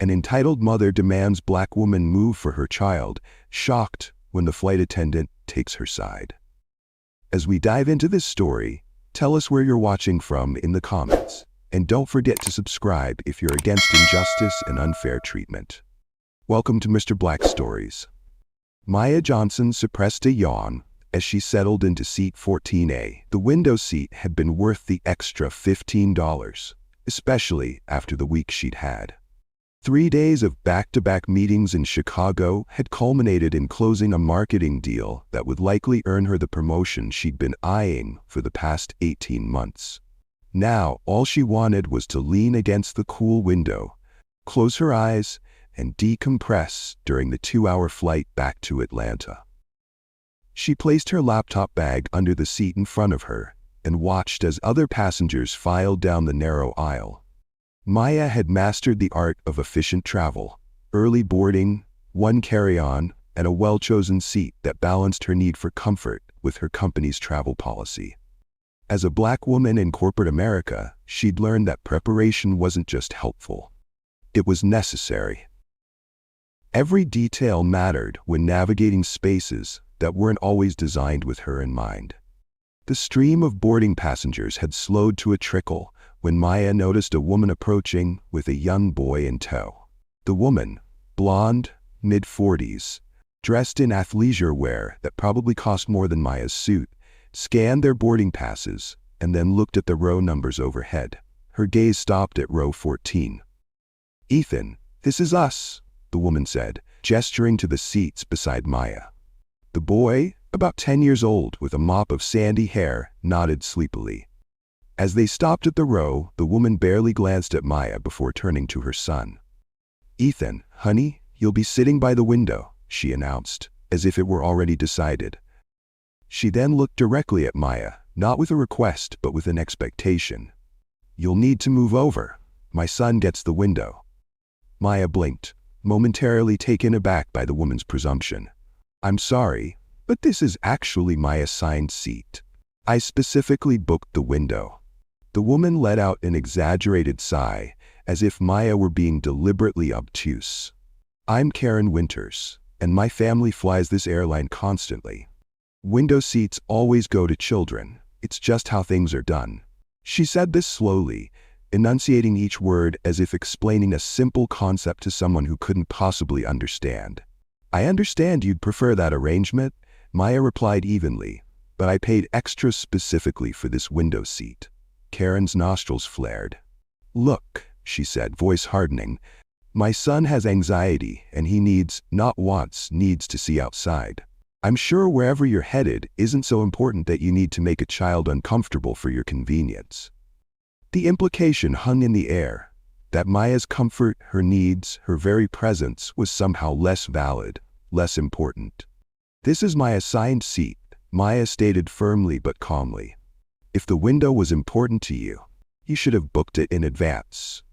An entitled mother demands black woman move for her child, shocked when the flight attendant takes her side. As we dive into this story, tell us where you're watching from in the comments. And don't forget to subscribe if you're against injustice and unfair treatment. Welcome to Mr. Black's Stories. Maya Johnson suppressed a yawn as she settled into seat 14A. The window seat had been worth the extra $15, especially after the week she'd had. 3 days of back-to-back meetings in Chicago had culminated in closing a marketing deal that would likely earn her the promotion she'd been eyeing for the past 18 months. Now, all she wanted was to lean against the cool window, close her eyes, and decompress during the 2-hour flight back to Atlanta. She placed her laptop bag under the seat in front of her and watched as other passengers filed down the narrow aisle. Maya had mastered the art of efficient travel, early boarding, one carry-on, and a well-chosen seat that balanced her need for comfort with her company's travel policy. As a black woman in corporate America, she'd learned that preparation wasn't just helpful. It was necessary. Every detail mattered when navigating spaces that weren't always designed with her in mind. The stream of boarding passengers had slowed to a trickle when Maya noticed a woman approaching with a young boy in tow. The woman, blonde, mid-40s, dressed in athleisure wear that probably cost more than Maya's suit, scanned their boarding passes and then looked at the row numbers overhead. Her gaze stopped at row 14. "Ethan, this is us," the woman said, gesturing to the seats beside Maya. The boy, about 10 years old with a mop of sandy hair, nodded sleepily. As they stopped at the row, the woman barely glanced at Maya before turning to her son. "Ethan, honey, you'll be sitting by the window," she announced, as if it were already decided. She then looked directly at Maya, not with a request but with an expectation. "You'll need to move over. My son gets the window." Maya blinked, momentarily taken aback by the woman's presumption. "I'm sorry, but this is actually my assigned seat. I specifically booked the window." The woman let out an exaggerated sigh, as if Maya were being deliberately obtuse. "I'm Karen Winters, and my family flies this airline constantly. Window seats always go to children. It's just how things are done." She said this slowly, enunciating each word as if explaining a simple concept to someone who couldn't possibly understand. "I understand you'd prefer that arrangement," Maya replied evenly, "but I paid extra specifically for this window seat." Karen's nostrils flared. "Look," she said, voice hardening, "my son has anxiety and he needs, not wants, needs to see outside. I'm sure wherever you're headed isn't so important that you need to make a child uncomfortable for your convenience." The implication hung in the air, that Maya's comfort, her needs, her very presence was somehow less valid, less important. "This is my assigned seat," Maya stated firmly but calmly. "If the window was important to you, you should have booked it in advance."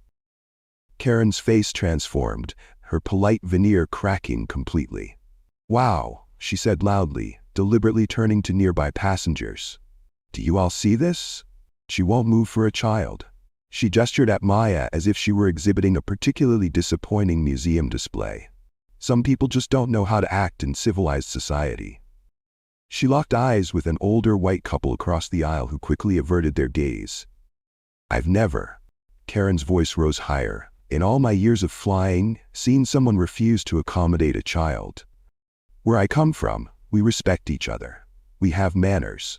Karen's face transformed, her polite veneer cracking completely. "Wow," she said loudly, deliberately turning to nearby passengers. "Do you all see this? She won't move for a child." She gestured at Maya as if she were exhibiting a particularly disappointing museum display. "Some people just don't know how to act in civilized society." She locked eyes with an older white couple across the aisle who quickly averted their gaze. "I've never," Karen's voice rose higher, "in all my years of flying, seen someone refuse to accommodate a child. Where I come from, we respect each other. We have manners."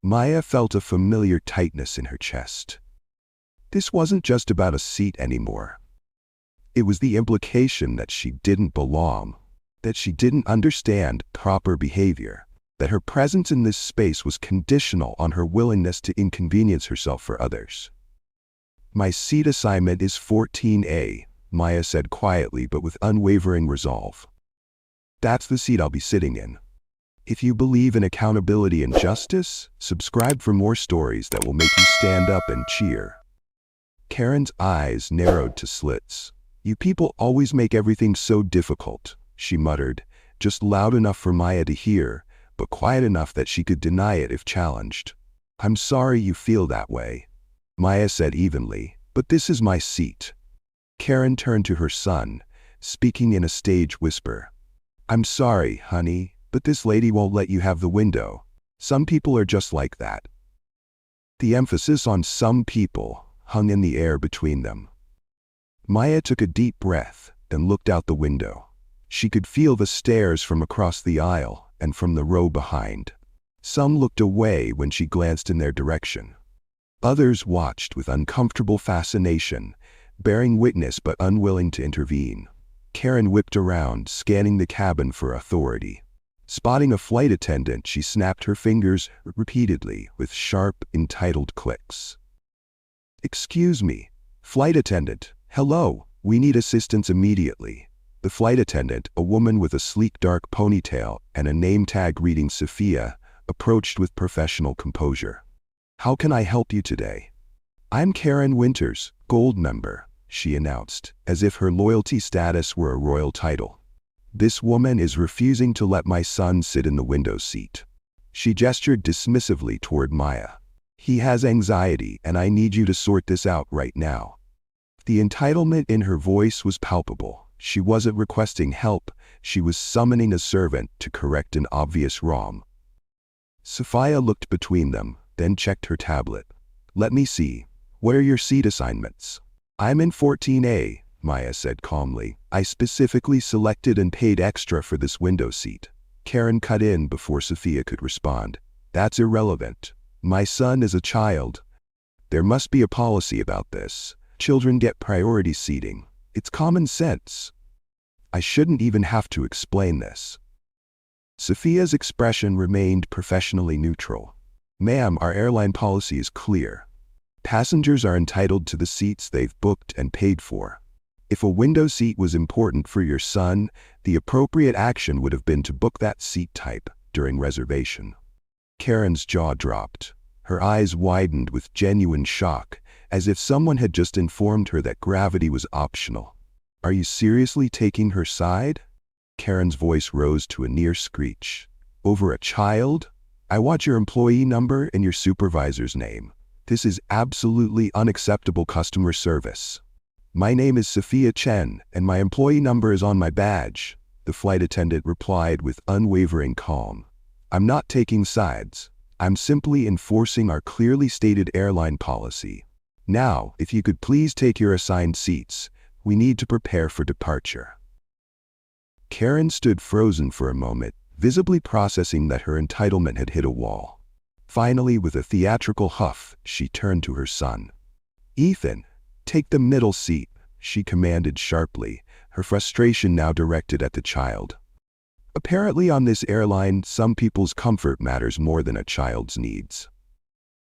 Maya felt a familiar tightness in her chest. This wasn't just about a seat anymore. It was the implication that she didn't belong, that she didn't understand proper behavior, that her presence in this space was conditional on her willingness to inconvenience herself for others. "My seat assignment is 14A, Maya said quietly but with unwavering resolve. "That's the seat I'll be sitting in. If you believe in accountability and justice, subscribe for more stories that will make you stand up and cheer." Karen's eyes narrowed to slits. "You people always make everything so difficult," she muttered, just loud enough for Maya to hear, but quiet enough that she could deny it if challenged. "I'm sorry you feel that way," Maya said evenly, "but this is my seat." Karen turned to her son, speaking in a stage whisper. "I'm sorry, honey, but this lady won't let you have the window. Some people are just like that." The emphasis on "some people" hung in the air between them. Maya took a deep breath, then looked out the window. She could feel the stares from across the aisle and from the row behind. Some looked away when she glanced in their direction. Others watched with uncomfortable fascination, bearing witness but unwilling to intervene. Karen whipped around, scanning the cabin for authority. Spotting a flight attendant, she snapped her fingers repeatedly with sharp, entitled clicks. "Excuse me, flight attendant. Hello, we need assistance immediately." The flight attendant, a woman with a sleek dark ponytail and a name tag reading Sophia, approached with professional composure. "How can I help you today?" "I'm Karen Winters, Gold member," she announced, as if her loyalty status were a royal title. "This woman is refusing to let my son sit in the window seat." She gestured dismissively toward Maya. "He has anxiety, and I need you to sort this out right now." The entitlement in her voice was palpable. She wasn't requesting help, she was summoning a servant to correct an obvious wrong. Sophia looked between them, then checked her tablet. "Let me see. What are your seat assignments?" "I'm in 14A, Maya said calmly. "I specifically selected and paid extra for this window seat." Karen cut in before Sophia could respond. "That's irrelevant. My son is a child. There must be a policy about this. Children get priority seating. It's common sense. I shouldn't even have to explain this." Sophia's expression remained professionally neutral. "Ma'am, our airline policy is clear. Passengers are entitled to the seats they've booked and paid for. If a window seat was important for your son, the appropriate action would have been to book that seat type during reservation." Karen's jaw dropped. Her eyes widened with genuine shock, as if someone had just informed her that gravity was optional. "Are you seriously taking her side?" Karen's voice rose to a near screech. "Over a child? I want your employee number and your supervisor's name. This is absolutely unacceptable customer service." "My name is Sophia Chen, and my employee number is on my badge," the flight attendant replied with unwavering calm. "I'm not taking sides. I'm simply enforcing our clearly stated airline policy. Now, if you could please take your assigned seats, we need to prepare for departure." Karen stood frozen for a moment, visibly processing that her entitlement had hit a wall. Finally, with a theatrical huff, she turned to her son. "Ethan, take the middle seat," she commanded sharply, her frustration now directed at the child. Apparently on this airline, some people's comfort matters more than a child's needs.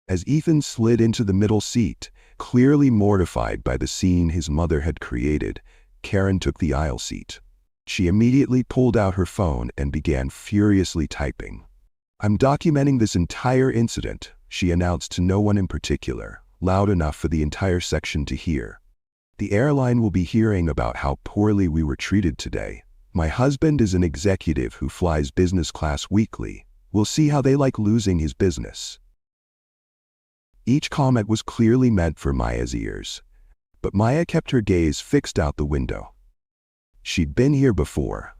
As Ethan slid into the middle seat, clearly mortified by the scene his mother had created, Karen took the aisle seat. She immediately pulled out her phone and began furiously typing. "I'm documenting this entire incident," she announced to no one in particular, loud enough for the entire section to hear. "The airline will be hearing about how poorly we were treated today. My husband is an executive who flies business class weekly. We'll see how they like losing his business." Each comment was clearly meant for Maya's ears, but Maya kept her gaze fixed out the window. She'd been here before.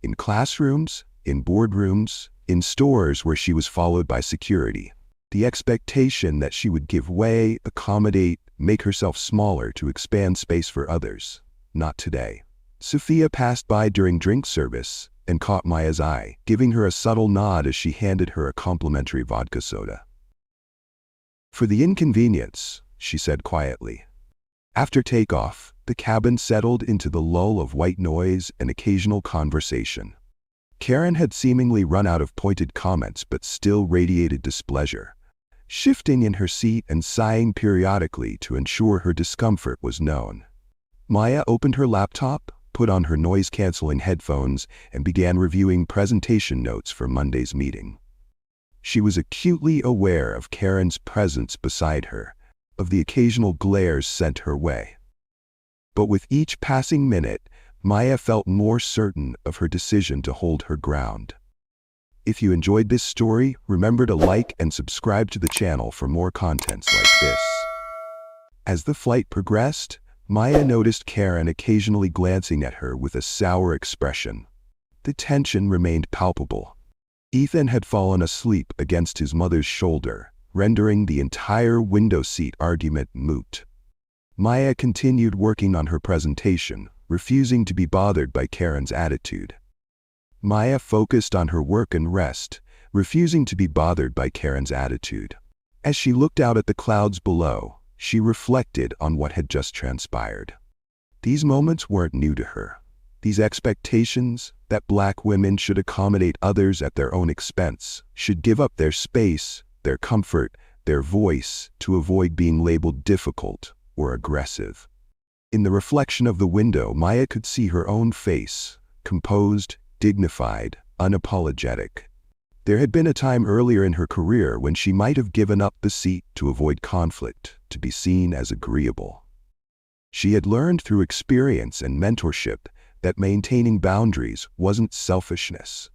In classrooms, in boardrooms, in stores where she was followed by security. The expectation that she would give way, accommodate, make herself smaller to expand space for others. Not today. Sophia passed by during drink service and caught Maya's eye, giving her a subtle nod as she handed her a complimentary vodka soda. "For the inconvenience," she said quietly. After takeoff, the cabin settled into the lull of white noise and occasional conversation. Karen had seemingly run out of pointed comments but still radiated displeasure, shifting in her seat and sighing periodically to ensure her discomfort was known. Maya opened her laptop, put on her noise-canceling headphones, and began reviewing presentation notes for Monday's meeting. She was acutely aware of Karen's presence beside her, of the occasional glares sent her way. But with each passing minute, Maya felt more certain of her decision to hold her ground. If you enjoyed this story, remember to like and subscribe to the channel for more contents like this. As the flight progressed, Maya noticed Karen occasionally glancing at her with a sour expression. The tension remained palpable. Ethan had fallen asleep against his mother's shoulder, rendering the entire window seat argument moot. Maya continued working on her presentation, refusing to be bothered by Karen's attitude. Maya focused on her work and rest, refusing to be bothered by Karen's attitude. As she looked out at the clouds below, she reflected on what had just transpired. These moments weren't new to her. These expectations that black women should accommodate others at their own expense, should give up their space, their comfort, their voice to avoid being labeled difficult or aggressive. In the reflection of the window, Maya could see her own face, composed, dignified, unapologetic. There had been a time earlier in her career when she might have given up the seat to avoid conflict, to be seen as agreeable. She had learned through experience and mentorship that maintaining boundaries wasn't selfishness.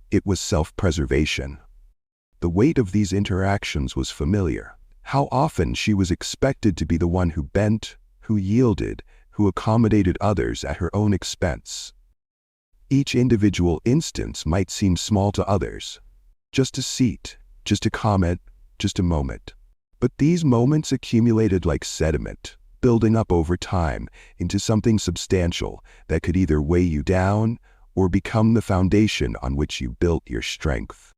It was self-preservation. The weight of these interactions was familiar. How often she was expected to be the one who bent, who yielded, who accommodated others at her own expense. Each individual instance might seem small to others. Just a seat, just a comment, just a moment. But these moments accumulated like sediment, building up over time into something substantial that could either weigh you down or become the foundation on which you built your strength.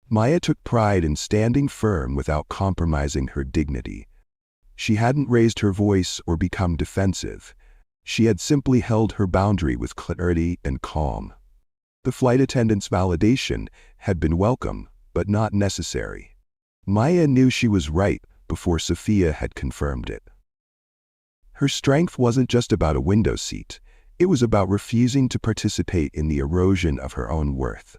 Maya took pride in standing firm without compromising her dignity. She hadn't raised her voice or become defensive. She had simply held her boundary with clarity and calm. The flight attendant's validation had been welcome, but not necessary. Maya knew she was right before Sophia had confirmed it. Her strength wasn't just about a window seat. It was about refusing to participate in the erosion of her own worth.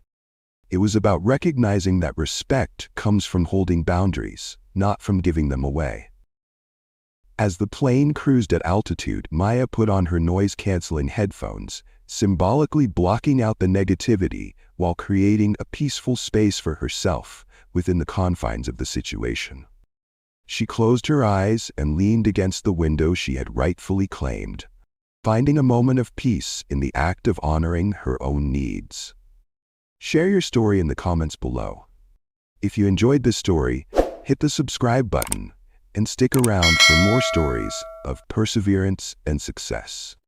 It was about recognizing that respect comes from holding boundaries, not from giving them away. As the plane cruised at altitude, Maya put on her noise-canceling headphones, symbolically blocking out the negativity while creating a peaceful space for herself within the confines of the situation. She closed her eyes and leaned against the window she had rightfully claimed, finding a moment of peace in the act of honoring her own needs. Share your story in the comments below. If you enjoyed this story, hit the subscribe button and stick around for more stories of perseverance and success.